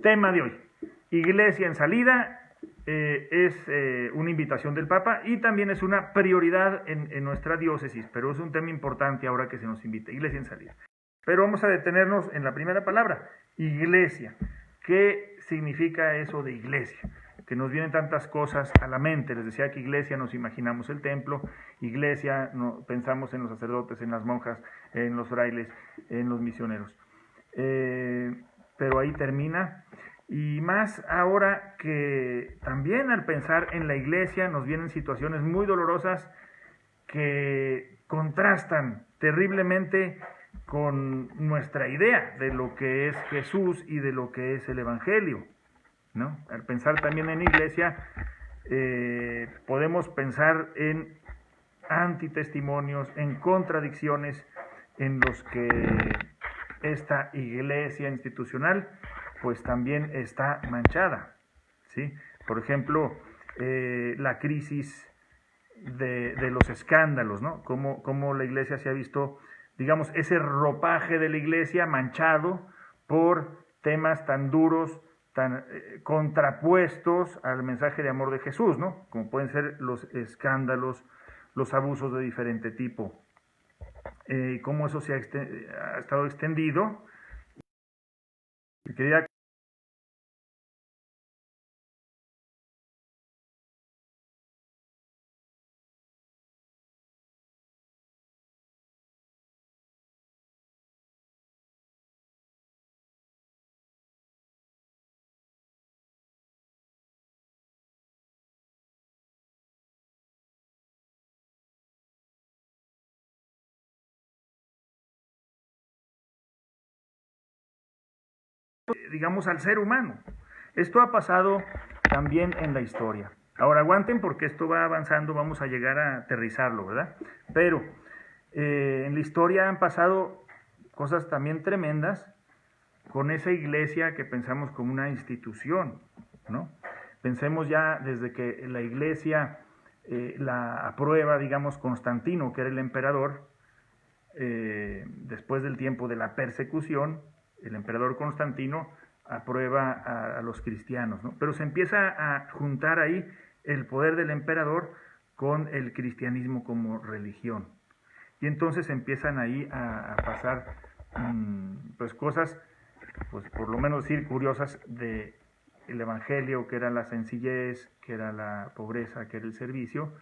Tema de hoy, Iglesia en salida, es una invitación del Papa y también es una prioridad en nuestra diócesis, pero es un tema importante ahora que se nos invita, Iglesia en salida. Pero vamos a detenernos en la primera palabra, Iglesia. ¿Qué significa eso de iglesia? Que nos vienen tantas cosas a la mente. Les decía que iglesia nos imaginamos el templo, iglesia pensamos en los sacerdotes, en las monjas, en los frailes, en los misioneros. Pero ahí termina. Y más ahora que también al pensar en la iglesia nos vienen situaciones muy dolorosas que contrastan terriblemente con nuestra idea de lo que es Jesús y de lo que es el Evangelio, ¿no? Al pensar también en iglesia, podemos pensar en antitestimonios, en contradicciones en los que esta iglesia institucional pues también está manchada, ¿sí? Por ejemplo, la crisis de los escándalos, ¿no? Cómo la iglesia se ha visto, digamos, ese ropaje de la iglesia manchado por temas tan duros, tan contrapuestos al mensaje de amor de Jesús, ¿no? Como pueden ser los escándalos, los abusos de diferente tipo. Cómo eso se ha estado extendido. Quería digamos, al ser humano. Esto ha pasado también en la historia. Ahora aguanten porque esto va avanzando, vamos a llegar a aterrizarlo, ¿verdad? Pero en la historia han pasado cosas también tremendas con esa iglesia que pensamos como una institución, ¿no? Pensemos ya desde que la iglesia la aprueba, digamos, Constantino, que era el emperador, después del tiempo de la persecución, el emperador Constantino aprueba a los cristianos, ¿no? Pero se empieza a juntar ahí el poder del emperador con el cristianismo como religión. Y entonces empiezan ahí a pasar pues cosas, pues por lo menos decir, curiosas del evangelio, que era la sencillez, que era la pobreza, que era el servicio,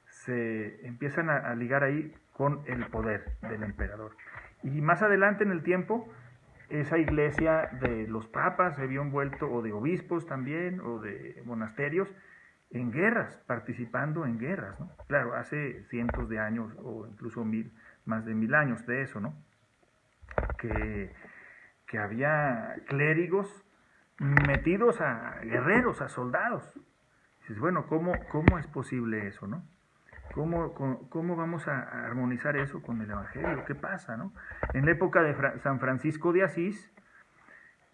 se empiezan a ligar ahí con el poder del emperador. Y más adelante en el tiempo, esa iglesia de los papas se vio envuelto, o de obispos también, o de monasterios, en guerras, participando en guerras, ¿no? Claro, hace cientos de años, o incluso más de 1000 años de eso, ¿no? Que había clérigos metidos a guerreros, a soldados. Dices, bueno, ¿cómo es posible eso, no? ¿Cómo vamos a armonizar eso con el Evangelio? ¿Qué pasa, no? En la época de San Francisco de Asís,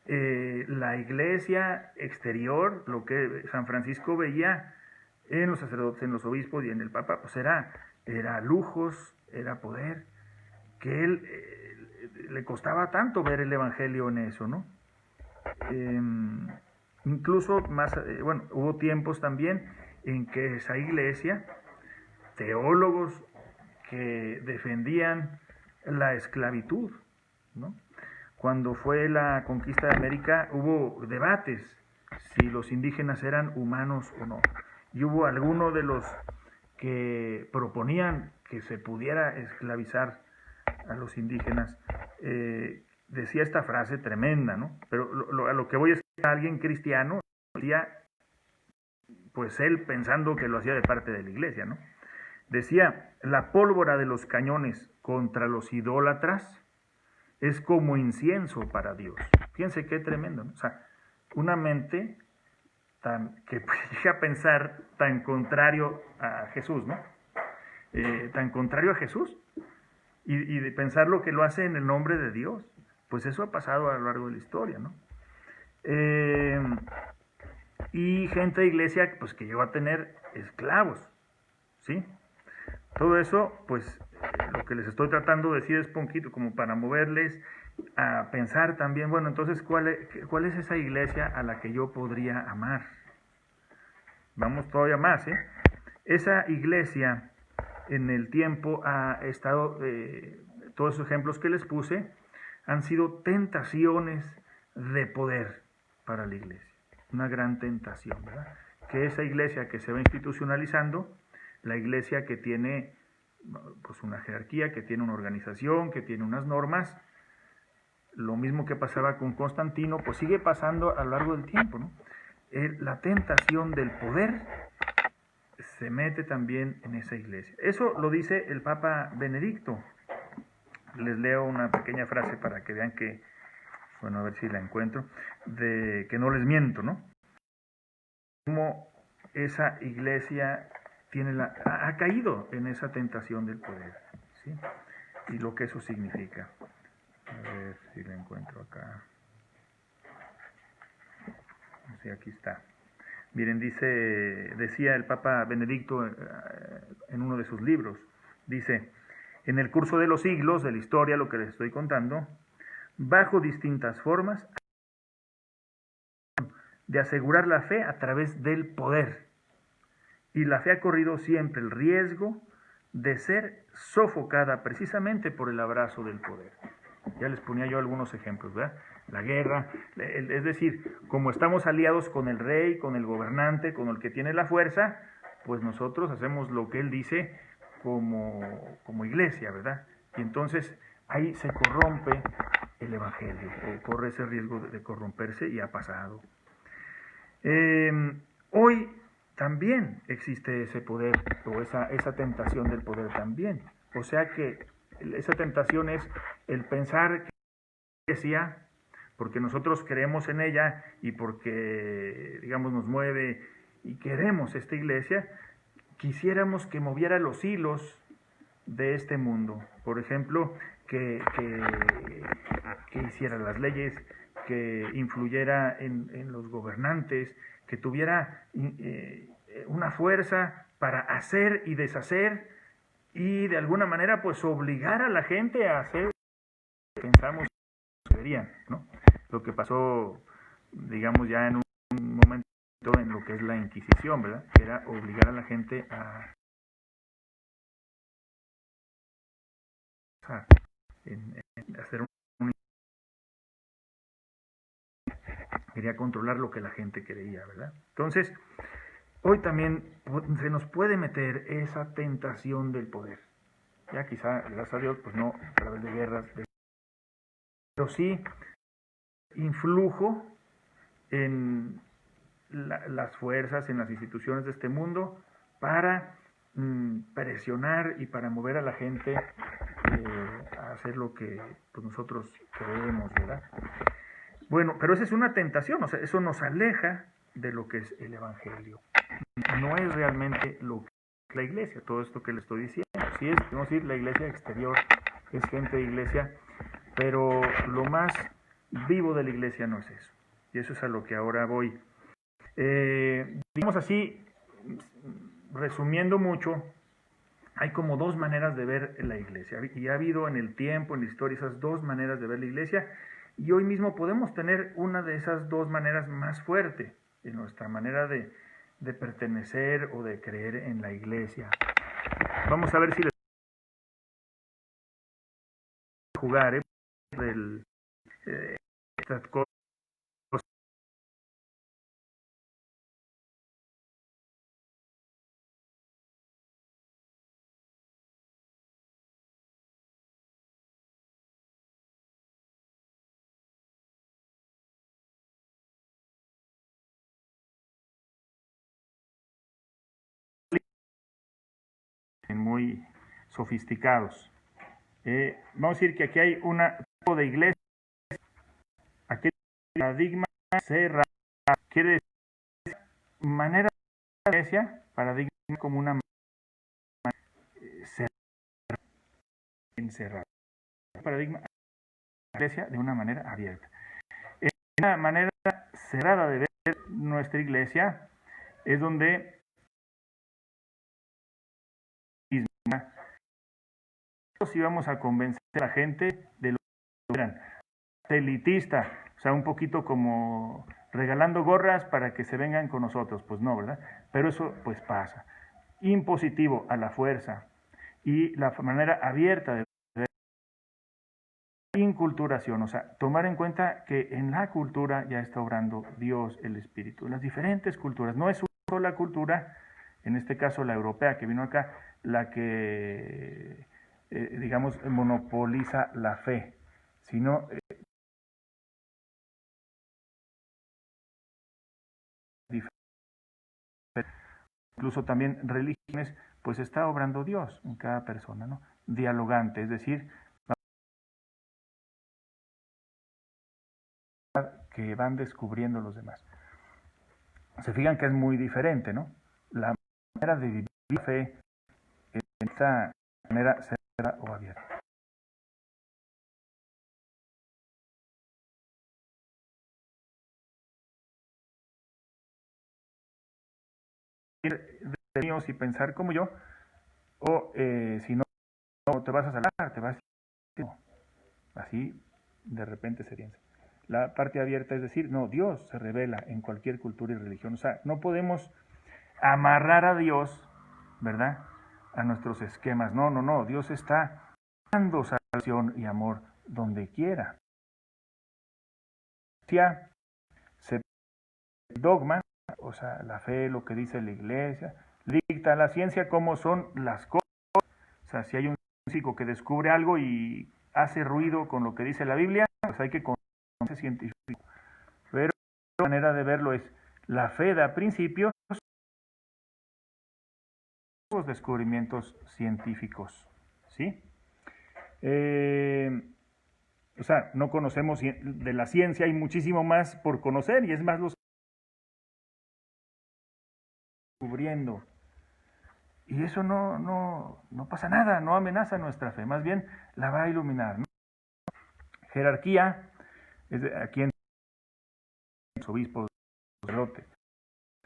la iglesia exterior, lo que San Francisco veía en los sacerdotes, en los obispos y en el Papa, pues era lujos, era poder, que él le costaba tanto ver el Evangelio en eso, ¿no? Incluso más, bueno, hubo tiempos también en que esa iglesia, teólogos que defendían la esclavitud, ¿no? Cuando fue la conquista de América hubo debates si los indígenas eran humanos o no. Y hubo algunos de los que proponían que se pudiera esclavizar a los indígenas. Decía esta frase tremenda, ¿no? Pero a lo que voy es que alguien cristiano decía, pues él pensando que lo hacía de parte de la iglesia, ¿no? Decía, la pólvora de los cañones contra los idólatras es como incienso para Dios. Fíjense qué tremendo, ¿no? O sea, una mente que llega a pensar tan contrario a Jesús, ¿no? Tan contrario a Jesús y de pensar lo que lo hace en el nombre de Dios. Pues eso ha pasado a lo largo de la historia, ¿no? Y gente de iglesia pues, que llegó a tener esclavos, ¿sí? Todo eso, pues, lo que les estoy tratando de decir es poquito como para moverles a pensar también, bueno, entonces, ¿cuál es esa iglesia a la que yo podría amar? Vamos todavía más, ¿eh? Esa iglesia en el tiempo ha estado, todos esos ejemplos que les puse, han sido tentaciones de poder para la iglesia. Una gran tentación, ¿verdad? Que esa iglesia que se va institucionalizando, la iglesia que tiene pues una jerarquía, que tiene una organización, que tiene unas normas, lo mismo que pasaba con Constantino, pues sigue pasando a lo largo del tiempo, ¿no? La tentación del poder se mete también en esa iglesia. Eso lo dice el Papa Benedicto. Les leo una pequeña frase para que vean que, bueno, a ver si la encuentro, de que no les miento, ¿no? Cómo esa iglesia ha caído en esa tentación del poder, ¿sí? Y lo que eso significa. A ver si la encuentro acá. Sí, aquí está. Miren, decía el Papa Benedicto en uno de sus libros, dice, en el curso de los siglos de la historia, lo que les estoy contando, bajo distintas formas de asegurar la fe a través del poder. Y la fe ha corrido siempre el riesgo de ser sofocada precisamente por el abrazo del poder. Ya les ponía yo algunos ejemplos, ¿verdad? La guerra, es decir, como estamos aliados con el rey, con el gobernante, con el que tiene la fuerza, pues nosotros hacemos lo que él dice como iglesia, ¿verdad? Y entonces ahí se corrompe el evangelio, o corre ese riesgo de corromperse y ha pasado. Hoy también existe ese poder, o esa tentación del poder también. O sea que esa tentación es el pensar que la iglesia, porque nosotros creemos en ella y porque, digamos, nos mueve y queremos esta iglesia, quisiéramos que moviera los hilos de este mundo. Por ejemplo, que hiciera las leyes, que influyera en los gobernantes, que tuviera una fuerza para hacer y deshacer y de alguna manera pues obligar a la gente a hacer lo que pensamos que deberían, ¿no? Lo que pasó, digamos, ya en un momento en lo que es la Inquisición, ¿verdad? Que era obligar a la gente a hacer quería controlar lo que la gente creía, ¿verdad? Entonces, hoy también se nos puede meter esa tentación del poder. Ya quizá, gracias a Dios, pues no a través de guerras, pero sí influjo en las fuerzas, en las instituciones de este mundo para presionar y para mover a la gente a hacer lo que pues, nosotros creemos, ¿verdad? Bueno, pero esa es una tentación, o sea, eso nos aleja de lo que es el Evangelio. No es realmente lo que es la iglesia, todo esto que le estoy diciendo. Sí es, vamos a decir, la iglesia exterior, es gente de iglesia, pero lo más vivo de la iglesia no es eso. Y eso es a lo que ahora voy. Digamos así, resumiendo mucho, hay como dos maneras de ver la iglesia. Y ha habido en el tiempo, en la historia, esas dos maneras de ver la iglesia. Y hoy mismo podemos tener una de esas dos maneras más fuerte en nuestra manera de pertenecer o de creer en la iglesia. Vamos a ver si les voy a jugar estas cosas. Muy sofisticados. Vamos a decir que aquí hay un tipo de iglesia. Aquí el paradigma cerrado. Quiere decir manera de iglesia, paradigma como una manera encerrada. Paradigma de iglesia de una manera abierta. Una manera cerrada de ver nuestra iglesia es donde si vamos a convencer a la gente de lo que quieran. elitista, o sea, un poquito como regalando gorras para que se vengan con nosotros, pues no, ¿verdad? Pero eso pues pasa. Impositivo a la fuerza y la manera abierta de inculturación, o sea, tomar en cuenta que en la cultura ya está obrando Dios, el Espíritu, en las diferentes culturas, no es una sola cultura, en este caso la europea que vino acá, la que, digamos, monopoliza la fe, sino incluso también religiones, pues está obrando Dios en cada persona, ¿no? Dialogante, es decir, que van descubriendo los demás. Se fijan que es muy diferente, ¿no? La manera de vivir la fe en esta manera cerrada o abierta. De míos y pensar como yo, o si no, no te vas a salar, te vas a... Así de repente sería. La parte abierta es decir, no, Dios se revela en cualquier cultura y religión. O sea, no podemos amarrar a Dios, ¿verdad? A nuestros esquemas. No, no, no. Dios está dando salvación y amor donde quiera. Se dogma, o sea, la fe, lo que dice la iglesia, dicta la ciencia cómo son las cosas. O sea, si hay un físico que descubre algo y hace ruido con lo que dice la Biblia, pues hay que conocer científico. Pero la manera de verlo es, la fe da principios, los descubrimientos científicos, ¿sí? O sea, no conocemos de la ciencia, hay muchísimo más por conocer y es más los descubriendo. Y eso no pasa nada, no amenaza nuestra fe, más bien la va a iluminar, ¿no? Jerarquía, aquí en los obispos, sacerdote,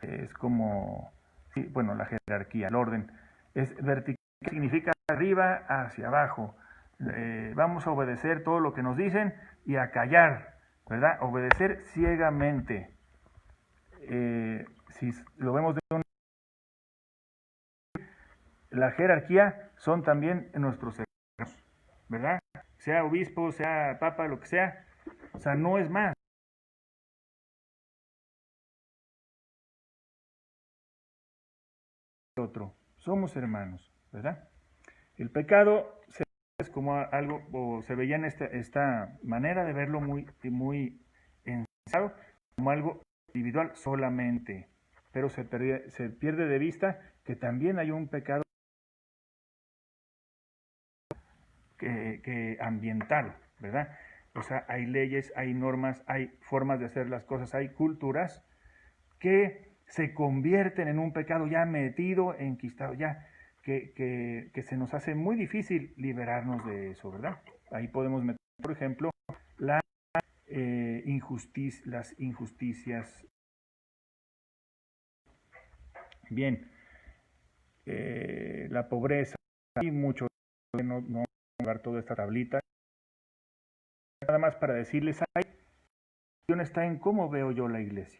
es como, sí, bueno, la jerarquía, el orden, es vertical, significa arriba hacia abajo. Vamos a obedecer todo lo que nos dicen y a callar, ¿verdad? Obedecer ciegamente. Si lo vemos de una... La jerarquía son también nuestros hermanos, ¿verdad? Sea obispo, sea papa, lo que sea. O sea, no es más. Otro. Somos hermanos, ¿verdad? El pecado se es como algo, o se veía en esta manera de verlo muy ensayado, como algo individual solamente. Pero se pierde de vista que también hay un pecado que ambiental, ¿verdad? O sea, hay leyes, hay normas, hay formas de hacer las cosas, hay culturas que se convierten en un pecado ya metido, enquistado, ya que se nos hace muy difícil liberarnos de eso, ¿verdad? Ahí podemos meter, por ejemplo, la, las injusticias. Bien, la pobreza, hay mucho, no jugar toda esta tablita. Nada más para decirles, la cuestión está en cómo veo yo la iglesia.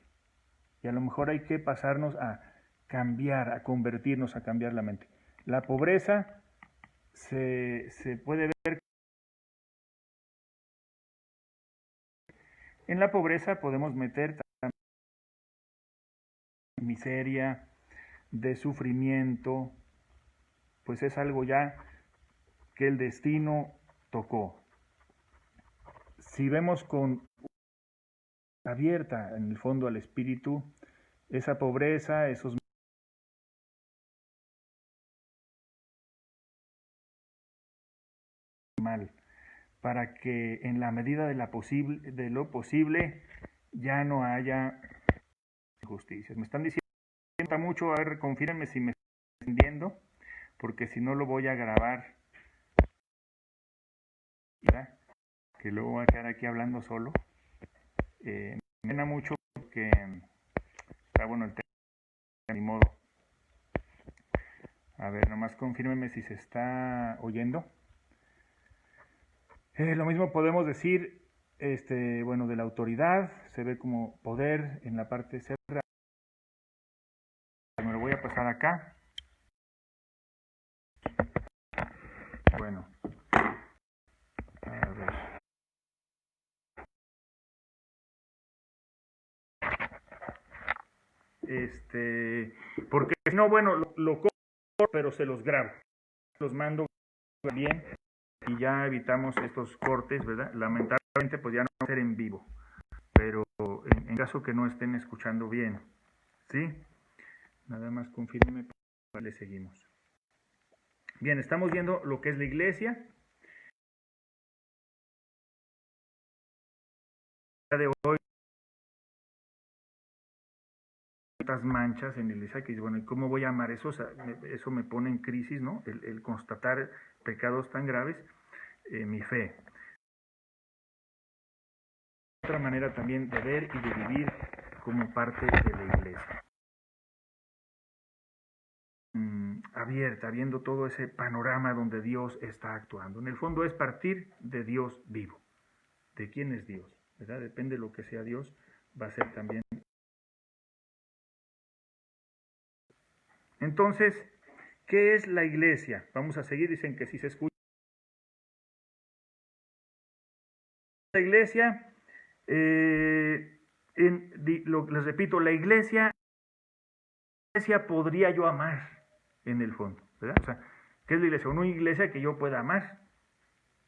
Y a lo mejor hay que pasarnos a cambiar, a convertirnos, a cambiar la mente. La pobreza se puede ver. En la pobreza podemos meter miseria, de sufrimiento, pues es algo ya que el destino tocó. Si vemos con abierta en el fondo al espíritu, esa pobreza, esos mal, para que en la medida de lo posible ya no haya injusticias. Me están diciendo mucho, a ver, confírmenme si me estoy entendiendo, porque si no lo voy a grabar, ¿verdad? Que luego voy a quedar aquí hablando solo. Me pena mucho porque está bueno el tema, ni modo. A ver, nomás confírmeme si se está oyendo. Lo mismo podemos decir bueno, de la autoridad, se ve como poder en la parte cerrada. Me lo voy a pasar acá. Bueno, a ver. Porque si no, bueno, lo corto, pero se los grabo, los mando bien y ya evitamos estos cortes, ¿verdad? Lamentablemente, pues ya no va a ser en vivo, pero en caso que no estén escuchando bien, ¿sí? Nada más confírmeme, le seguimos. Bien, estamos viendo lo que es la iglesia. De hoy, estas manchas en la iglesia que dice, bueno, ¿y cómo voy a amar eso? O sea, eso me pone en crisis, ¿no? El constatar pecados tan graves, mi fe. Otra manera también de ver y de vivir como parte de la iglesia. Abierta, viendo todo ese panorama donde Dios está actuando. En el fondo es partir de Dios vivo. ¿De quién es Dios? ¿Verdad? Depende de lo que sea Dios, va a ser también. Entonces, ¿qué es la iglesia? Vamos a seguir, dicen que si se escucha. La iglesia, les repito, la iglesia podría yo amar en el fondo, ¿verdad? O sea, ¿qué es la iglesia? Una iglesia que yo pueda amar.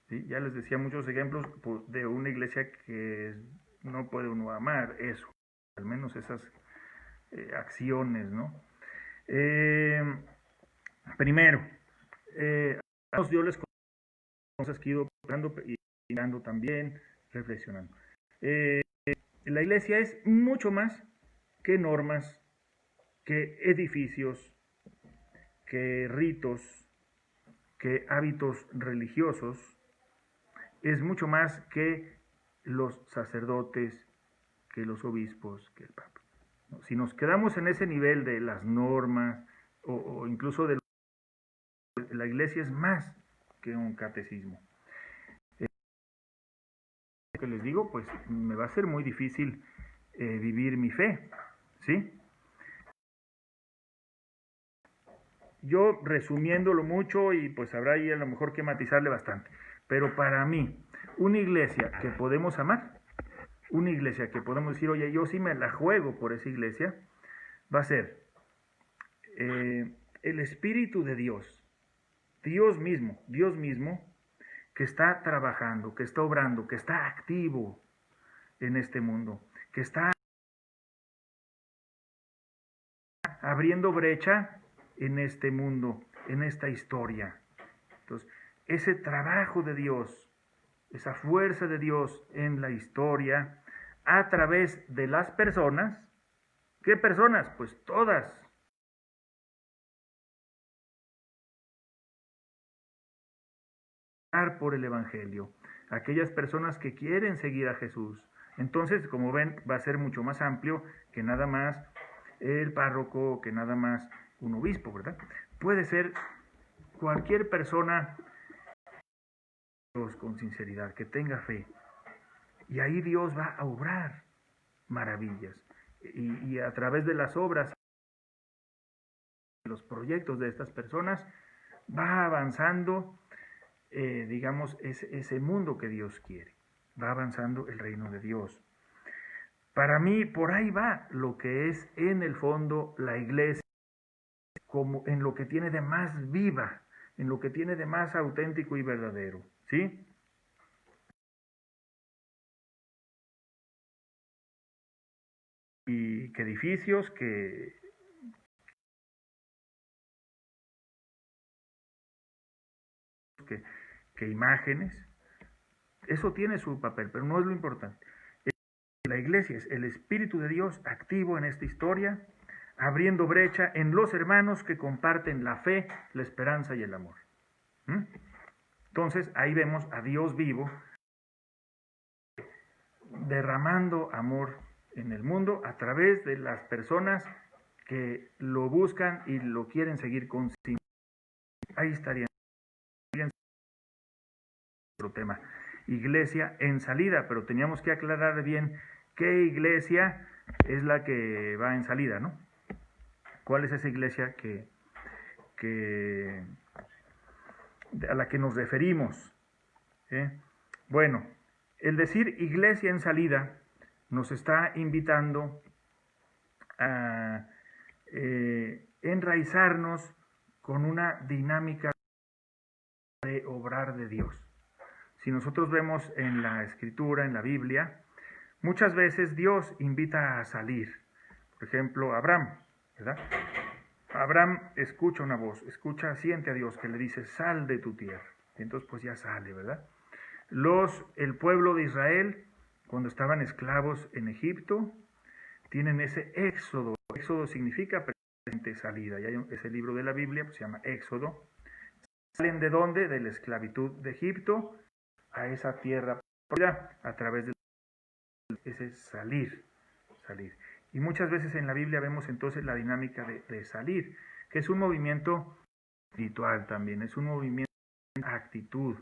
¿Sí? Ya les decía muchos ejemplos de una iglesia que no puede uno amar eso, al menos esas acciones, ¿no? Primero, yo les cosas que he ido hablando y mirando también, reflexionando. La iglesia es mucho más que normas, que edificios, que ritos, que hábitos religiosos. Es mucho más que los sacerdotes, que los obispos, que el papa. Si nos quedamos en ese nivel de las normas o incluso de la iglesia es más que un catecismo. Lo que les digo, pues me va a ser muy difícil vivir mi fe, ¿sí? Yo resumiéndolo mucho y pues habrá ahí a lo mejor que matizarle bastante, pero para mí, una iglesia que podemos amar, una iglesia que podemos decir, oye, yo sí me la juego por esa iglesia, va a ser el Espíritu de Dios mismo, que está trabajando, que está obrando, que está activo en este mundo, que está abriendo brecha en este mundo, en esta historia. Entonces, ese trabajo de Dios, esa fuerza de Dios en la historia, a través de las personas, ¿qué personas? Pues todas. Por el Evangelio, aquellas personas que quieren seguir a Jesús. Entonces, como ven, va a ser mucho más amplio que nada más el párroco, que nada más un obispo, ¿verdad? Puede ser cualquier persona con sinceridad, que tenga fe. Y ahí Dios va a obrar maravillas. Y a través de las obras, los proyectos de estas personas, va avanzando, digamos, ese mundo que Dios quiere. Va avanzando el reino de Dios. Para mí, por ahí va lo que es en el fondo la iglesia, como en lo que tiene de más viva, en lo que tiene de más auténtico y verdadero, ¿sí? Y que edificios, que imágenes, eso tiene su papel, pero no es lo importante. La iglesia es el Espíritu de Dios activo en esta historia, abriendo brecha en los hermanos que comparten la fe, la esperanza y el amor. Entonces ahí vemos a Dios vivo derramando amor en el mundo a través de las personas que lo buscan y lo quieren seguir consigo. Ahí estaría otro tema. iglesia en salida, pero teníamos que aclarar bien qué iglesia es la que va en salida, ¿no? ¿Cuál es esa iglesia a la que nos referimos? Bueno, el decir iglesia en salida nos está invitando a enraizarnos con una dinámica de obrar de Dios. Si nosotros vemos en la Escritura, en la Biblia, muchas veces Dios invita a salir. Por ejemplo, Abraham, ¿verdad? Abraham escucha una voz, siente a Dios que le dice, sal de tu tierra. Y entonces pues ya sale, ¿verdad? El pueblo de Israel, cuando estaban esclavos en Egipto, tienen ese éxodo. Éxodo significa presente, salida. Y hay ese libro de la Biblia, pues se llama Éxodo. ¿Salen de dónde? De la esclavitud de Egipto a esa tierra a través de ese salir. Y muchas veces en la Biblia vemos entonces la dinámica de salir, que es un movimiento espiritual también, es un movimiento de actitud,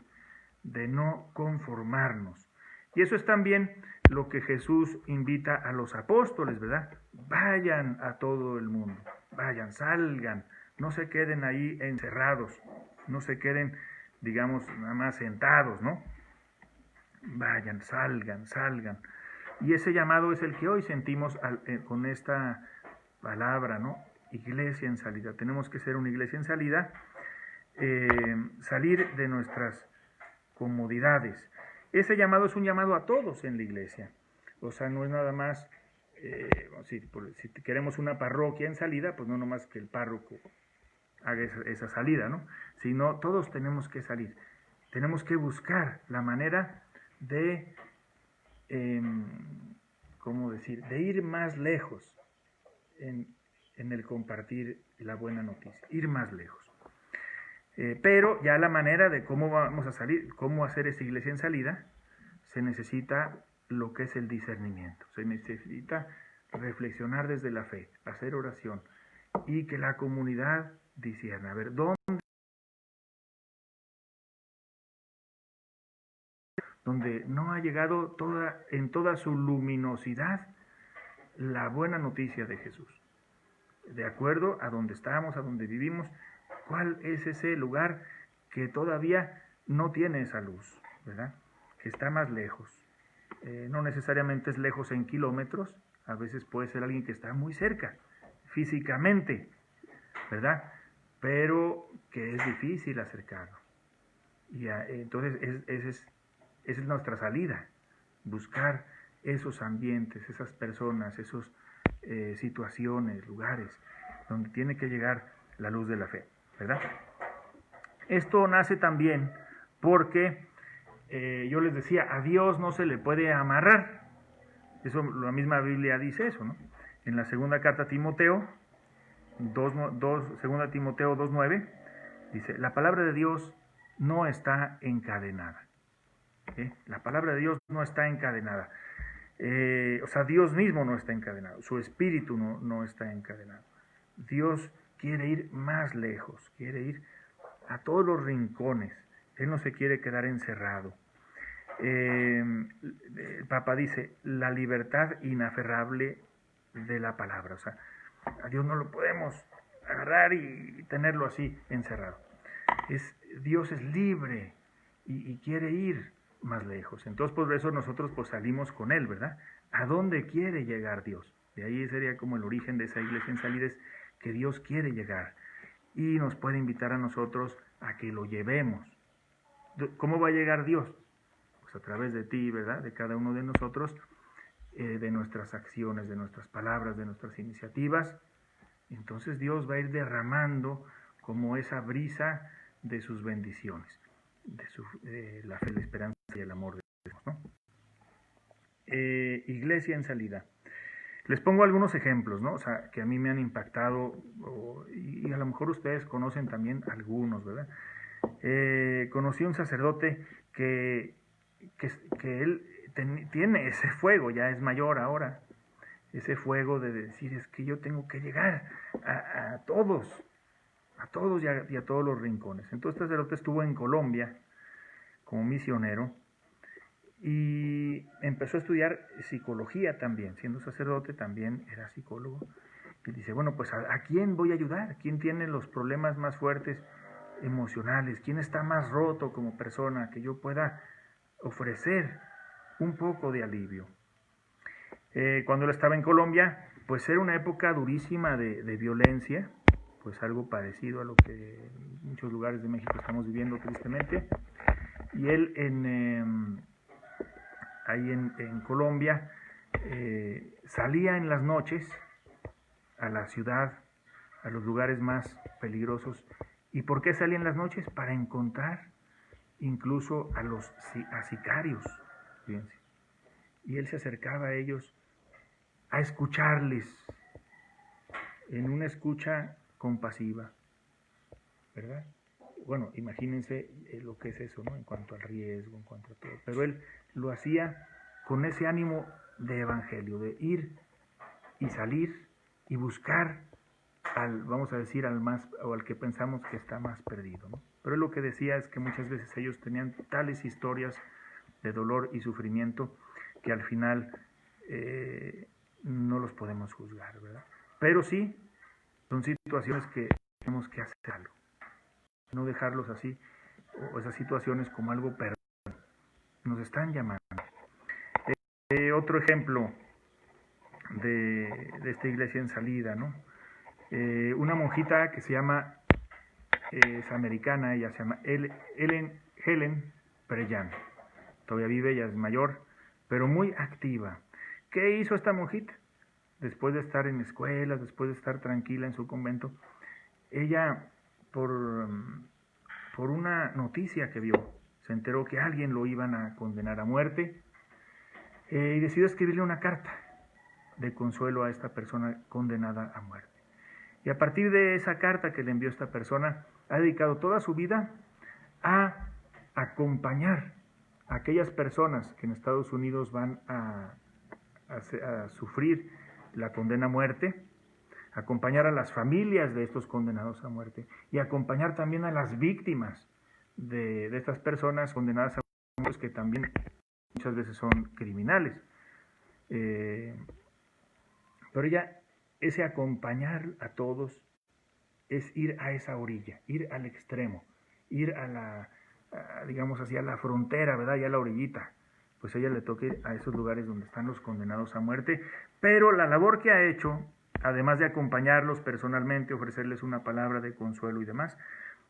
de no conformarnos. Y eso es también lo que Jesús invita a los apóstoles, ¿verdad? Vayan a todo el mundo, vayan, salgan, no se queden ahí encerrados, no se queden, digamos, nada más sentados, ¿no? Vayan, salgan. Y ese llamado es el que hoy sentimos con esta palabra, ¿no? Iglesia en salida. Tenemos que ser una iglesia en salida, salir de nuestras comodidades. Ese llamado es un llamado a todos en la iglesia. O sea, no es nada más, si queremos una parroquia en salida, pues no nomás que el párroco haga esa salida, ¿no? Sino todos tenemos que salir. Tenemos que buscar la manera de, de ir más lejos en el compartir la buena noticia, ir más lejos. Pero ya la manera de cómo vamos a salir, cómo hacer esa iglesia en salida, se necesita lo que es el discernimiento, se necesita reflexionar desde la fe, hacer oración y que la comunidad discierna, a ver, donde no ha llegado en toda su luminosidad la buena noticia de Jesús. De acuerdo a donde estamos, a donde vivimos, ¿cuál es ese lugar que todavía no tiene esa luz, ¿verdad? Que está más lejos. No necesariamente es lejos en kilómetros, a veces puede ser alguien que está muy cerca, físicamente, ¿verdad? Pero que es difícil acercarlo. Y entonces esa es nuestra salida, buscar esos ambientes, esas personas, esas situaciones, lugares, donde tiene que llegar la luz de la fe, ¿verdad? Esto nace también porque yo les decía, a Dios no se le puede amarrar. Eso, la misma Biblia dice eso, ¿no? En la segunda carta a Timoteo, segunda Timoteo 2:9, dice, la palabra de Dios no está encadenada. La palabra de Dios no está encadenada. O sea, Dios mismo no está encadenado, su espíritu no está encadenado. Dios quiere ir más lejos, quiere ir a todos los rincones. Él no se quiere quedar encerrado. El Papa dice, la libertad inaferrable de la palabra. O sea, a Dios no lo podemos agarrar y tenerlo así encerrado. Dios es libre y quiere ir más lejos. Entonces, por eso nosotros pues salimos con Él, ¿verdad? ¿A dónde quiere llegar Dios? De ahí sería como el origen de esa iglesia en salida, es que Dios quiere llegar y nos puede invitar a nosotros a que lo llevemos. ¿Cómo va a llegar Dios? Pues a través de ti, ¿verdad? De cada uno de nosotros, de nuestras acciones, de nuestras palabras, de nuestras iniciativas. Entonces Dios va a ir derramando como esa brisa de sus bendiciones, de la fe, la esperanza y el amor de Dios, ¿no? Iglesia en salida. Les pongo algunos ejemplos, ¿no? O sea, que a mí me han impactado, y a lo mejor ustedes conocen también algunos, ¿verdad? Conocí un sacerdote que él tiene ese fuego, ya es mayor ahora, ese fuego de decir, es que yo tengo que llegar a todos y a todos los rincones. Entonces este sacerdote estuvo en Colombia como misionero y empezó a estudiar psicología también, siendo sacerdote también era psicólogo, y dice, bueno, pues ¿a quién voy a ayudar? ¿Quién tiene los problemas más fuertes emocionales? ¿Quién está más roto como persona que yo pueda ofrecer un poco de alivio? Cuando él estaba en Colombia, pues era una época durísima de violencia, pues algo parecido a lo que en muchos lugares de México estamos viviendo tristemente, y él ahí en Colombia salía en las noches a la ciudad, a los lugares más peligrosos. ¿Y por qué salía en las noches? Para encontrar incluso a sicarios, fíjense. Y él se acercaba a ellos a escucharles en una escucha compasiva, ¿verdad? Bueno, imagínense lo que es eso, ¿no? En cuanto al riesgo, en cuanto a todo. Pero él lo hacía con ese ánimo de evangelio, de ir y salir y buscar vamos a decir, al más, o al que pensamos que está más perdido, ¿no? Pero él lo que decía es que muchas veces ellos tenían tales historias de dolor y sufrimiento que al final no los podemos juzgar, ¿verdad? Pero sí, son situaciones que tenemos que hacer algo, no dejarlos así, o esas situaciones como algo perdido. Nos están llamando. Otro ejemplo de esta iglesia en salida, ¿no? Una monjita que se llama, es americana, ella se llama Helen Prejan. Todavía vive, ella es mayor, pero muy activa. ¿Qué hizo esta monjita? Después de estar en escuelas, después de estar tranquila en su convento, ella, por una noticia que vio, se enteró que alguien lo iban a condenar a muerte, y decidió escribirle una carta de consuelo a esta persona condenada a muerte. Y a partir de esa carta que le envió esta persona, ha dedicado toda su vida a acompañar a aquellas personas que en Estados Unidos van a sufrir la condena a muerte, acompañar a las familias de estos condenados a muerte y acompañar también a las víctimas de estas personas condenadas a muerte, que también muchas veces son criminales. Pero ella, ese acompañar a todos es ir a esa orilla, ir al extremo, ir digamos así, a la frontera, ¿verdad? Ya a la orillita. Pues a ella le toca ir a esos lugares donde están los condenados a muerte. Pero la labor que ha hecho, además de acompañarlos personalmente, ofrecerles una palabra de consuelo y demás,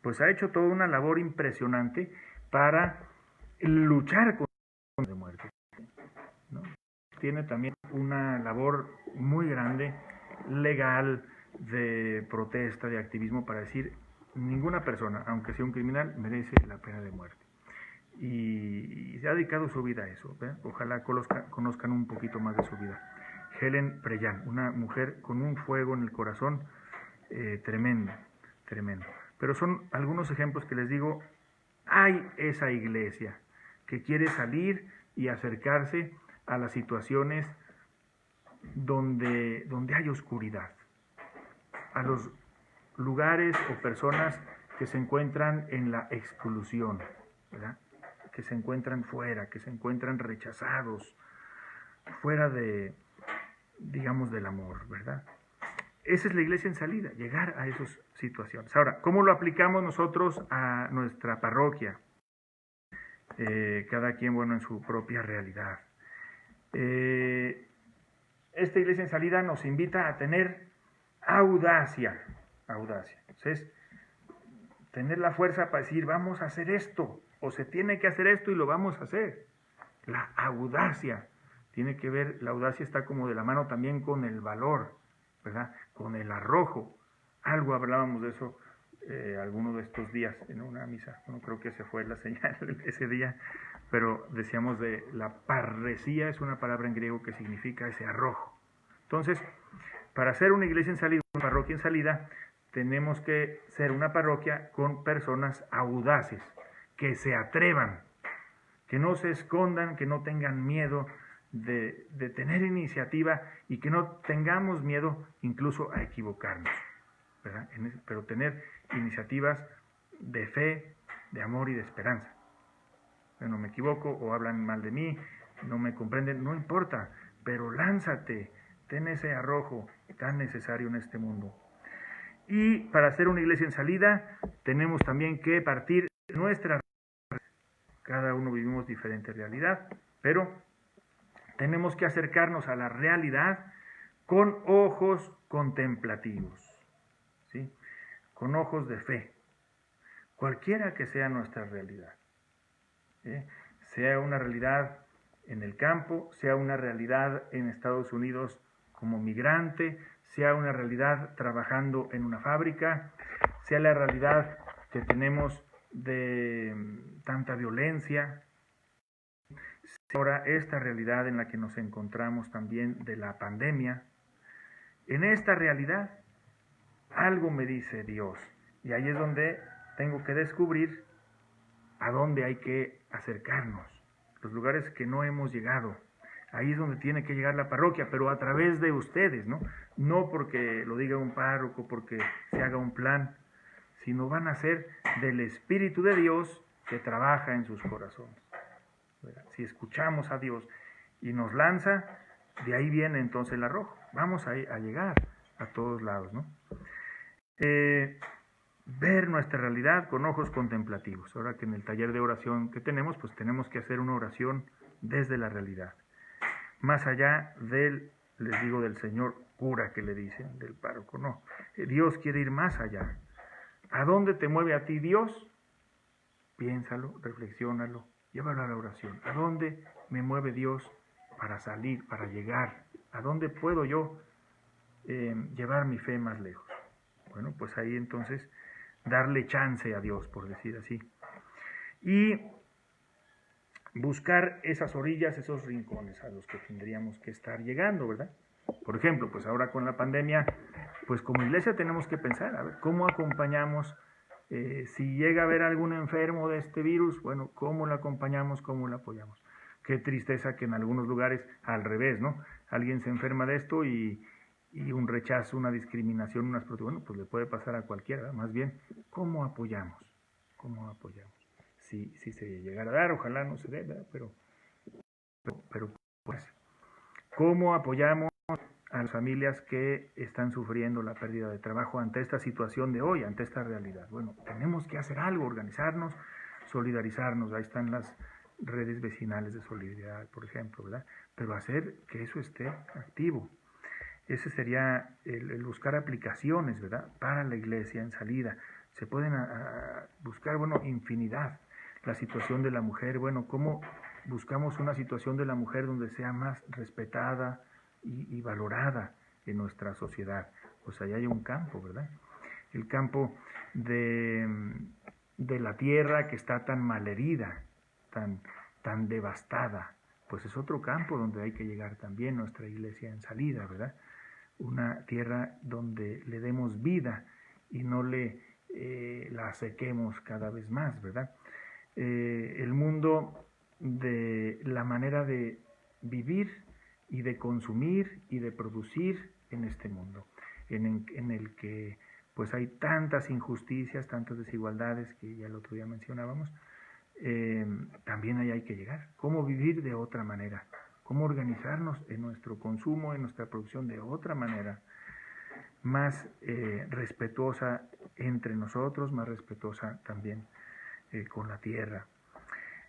pues ha hecho toda una labor impresionante para luchar contra la de muerte, ¿no? Tiene también una labor muy grande, legal, de protesta, de activismo, para decir, ninguna persona, aunque sea un criminal, merece la pena de muerte. Y se ha dedicado su vida a eso, ¿eh? Ojalá conozcan un poquito más de su vida. Helen Prejan, una mujer con un fuego en el corazón tremendo, tremendo. Pero son algunos ejemplos que les digo, hay esa iglesia que quiere salir y acercarse a las situaciones donde hay oscuridad, a los lugares o personas que se encuentran en la exclusión, ¿verdad? Que se encuentran fuera, que se encuentran rechazados, fuera de, digamos, del amor, ¿verdad? Esa es la iglesia en salida, llegar a esas situaciones. Ahora, ¿cómo lo aplicamos nosotros a nuestra parroquia? Cada quien, bueno, en su propia realidad. Esta iglesia en salida nos invita a tener audacia. Entonces, tener la fuerza para decir, vamos a hacer esto, o se tiene que hacer esto y lo vamos a hacer. La audacia tiene que ver, la audacia está como de la mano también con el valor, ¿verdad? Con el arrojo. Algo hablábamos de eso alguno de estos días en una misa. Bueno, creo que esa fue la señal ese día, pero decíamos de la parresía, es una palabra en griego que significa ese arrojo. Entonces, para ser una iglesia en salida, una parroquia en salida, tenemos que ser una parroquia con personas audaces, que se atrevan, que no se escondan, que no tengan miedo de tener iniciativa y que no tengamos miedo incluso a equivocarnos, ¿verdad? Pero tener iniciativas de fe, de amor y de esperanza. bueno, me equivoco o hablan mal de mí, no me comprenden, no importa, pero lánzate, ten ese arrojo tan necesario en este mundo. Y para ser una iglesia en salida, tenemos también que partir de nuestra realidad. Cada uno vivimos diferente realidad, pero tenemos que acercarnos a la realidad con ojos contemplativos, ¿sí? Con ojos de fe, cualquiera que sea nuestra realidad, ¿sí? Sea una realidad en el campo, sea una realidad en Estados Unidos como migrante, sea una realidad trabajando en una fábrica, sea la realidad que tenemos de tanta violencia, ahora esta realidad en la que nos encontramos también de la pandemia. En esta realidad algo me dice Dios, y ahí es donde tengo que descubrir a dónde hay que acercarnos, los lugares que no hemos llegado. Ahí es donde tiene que llegar la parroquia, pero a través de ustedes, ¿no? No porque lo diga un párroco, porque se haga un plan, sino van a ser del Espíritu de Dios que trabaja en sus corazones. Si escuchamos a Dios y nos lanza, de ahí viene entonces el arrojo. Vamos a llegar a todos lados, ¿no? Ver nuestra realidad con ojos contemplativos. Ahora que en el taller de oración que tenemos, pues tenemos que hacer una oración desde la realidad. Más allá del, les digo, del señor cura que le dicen, del párroco, no. Dios quiere ir más allá. ¿A dónde te mueve a ti Dios? Piénsalo, reflexiónalo, llévalo a la oración. ¿A dónde me mueve Dios para salir, para llegar? ¿A dónde puedo yo llevar mi fe más lejos? Bueno, pues ahí entonces darle chance a Dios, por decir así. Y buscar esas orillas, esos rincones a los que tendríamos que estar llegando, ¿verdad? Por ejemplo, pues ahora con la pandemia, pues como iglesia tenemos que pensar, a ver, ¿cómo acompañamos? Si llega a haber algún enfermo de este virus, bueno, ¿cómo lo acompañamos? ¿Cómo lo apoyamos? Qué tristeza que en algunos lugares, al revés, ¿no? Alguien se enferma de esto y un rechazo, una discriminación, unas protestas, bueno, pues le puede pasar a cualquiera, ¿verdad? Más bien, ¿cómo apoyamos? ¿Cómo apoyamos? Si se llegara a dar, ojalá no se dé, ¿verdad? Pero pues, ¿cómo apoyamos a las familias que están sufriendo la pérdida de trabajo ante esta situación de hoy, ante esta realidad? Bueno, tenemos que hacer algo, organizarnos, solidarizarnos, ahí están las redes vecinales de solidaridad, por ejemplo, ¿verdad? Pero hacer que eso esté activo. Ese sería el buscar aplicaciones, ¿verdad? Para la iglesia en salida. Se pueden buscar, bueno, infinidad. La situación de la mujer, bueno, ¿cómo buscamos una situación de la mujer donde sea más respetada y valorada en nuestra sociedad? Pues ahí hay un campo, ¿verdad? El campo de la tierra que está tan malherida, tan devastada, pues es otro campo donde hay que llegar también nuestra iglesia en salida, ¿verdad? Una tierra donde le demos vida y no la sequemos cada vez más, ¿verdad? El mundo de la manera de vivir y de consumir y de producir en este mundo, en el que pues hay tantas injusticias, tantas desigualdades que ya el otro día mencionábamos, también ahí hay que llegar. ¿Cómo vivir de otra manera? ¿Cómo organizarnos en nuestro consumo, en nuestra producción de otra manera? Más respetuosa entre nosotros, más respetuosa también con la tierra.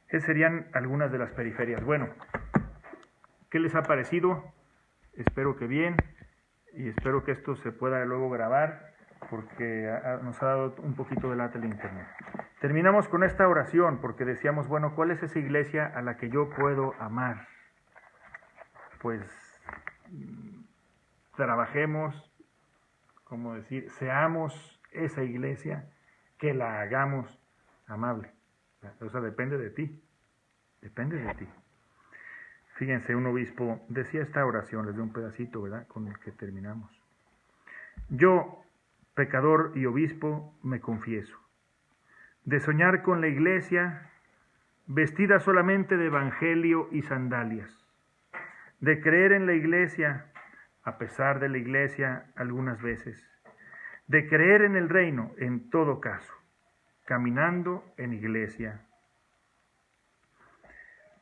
Esas serían algunas de las periferias. Bueno, ¿qué les ha parecido? Espero que bien, y espero que esto se pueda luego grabar, porque nos ha dado un poquito de lata el internet. Terminamos con esta oración, porque decíamos, bueno, ¿cuál es esa iglesia a la que yo puedo amar? Pues trabajemos, como decir, seamos esa iglesia, que la hagamos amable. O sea, depende de ti, depende de ti. Fíjense, un obispo decía esta oración, les doy un pedacito, ¿verdad?, con el que terminamos. Yo, pecador y obispo, me confieso, de soñar con la iglesia vestida solamente de evangelio y sandalias, de creer en la iglesia a pesar de la iglesia algunas veces, de creer en el reino en todo caso, caminando en iglesia.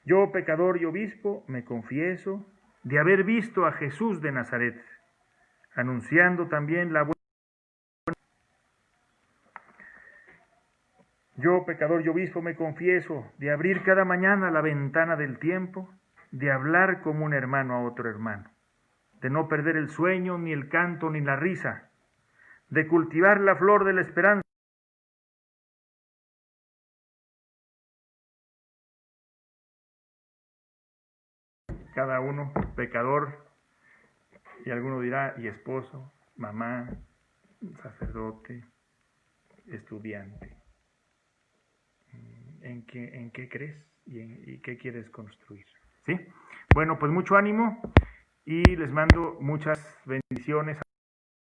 Yo, pecador y obispo, me confieso de haber visto a Jesús de Nazaret, anunciando también la buena. Yo, pecador y obispo, me confieso de abrir cada mañana la ventana del tiempo, de hablar como un hermano a otro hermano, de no perder el sueño, ni el canto, ni la risa, de cultivar la flor de la esperanza. Cada uno, pecador, y alguno dirá, y esposo, mamá, sacerdote, estudiante. ¿En qué crees y qué quieres construir? ¿Sí? Bueno, pues mucho ánimo y les mando muchas bendiciones.